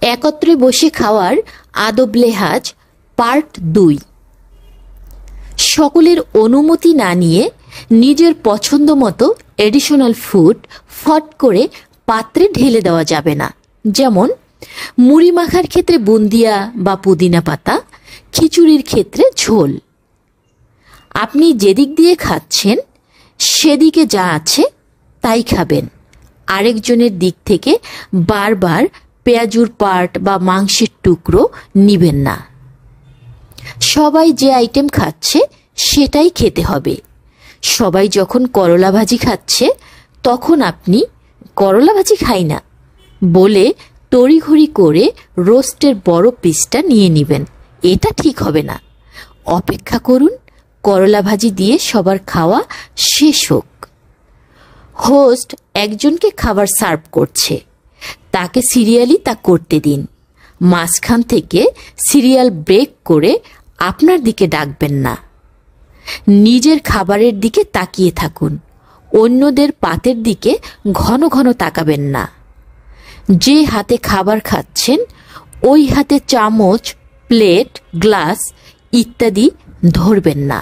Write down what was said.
একত্রে বসে খাওয়ার আদব লেহাজ পার্ট 2। সকলের অনুমতি না নিয়ে নিজের পছন্দ মতো এডিশনাল ফুড ফট করে পাত্রে ঢেলে দেওয়া যাবে না। যেমন মুড়ি মাখার ক্ষেত্রে বুন্দিয়া বা পুদিনা পাতা, খিচুড়ির ক্ষেত্রে ঝোল। আপনি যেদিক দিয়ে খাচ্ছেন সেদিকে যা আছে তাই খাবেন। আরেকজনের দিক থেকে বারবার পেঁয়াজুর পার্ট বা মাংসের টুকরো নিবেন না। সবাই যে আইটেম খাচ্ছে সেটাই খেতে হবে। সবাই যখন করলা ভাজি খাচ্ছে তখন আপনি করলা ভাজি খাই না বলে তড়িঘড়ি করে রোস্টের বড় পিসটা নিয়ে নেবেন, এটা ঠিক হবে না। অপেক্ষা করুন, করলা ভাজি দিয়ে সবার খাওয়া শেষ হোক। হোস্ট একজনকে খাবার সার্ভ করছে, তাকে সিরিয়ালি তা করতে দিন। মাঝখান থেকে সিরিয়াল ব্রেক করে আপনার দিকে ডাকবেন না। নিজের খাবারের দিকে তাকিয়ে থাকুন, অন্যদের পাতের দিকে ঘন ঘন তাকাবেন না। যে হাতে খাবার খাচ্ছেন ওই হাতে চামচ, প্লেট, গ্লাস ইত্যাদি ধরবেন না।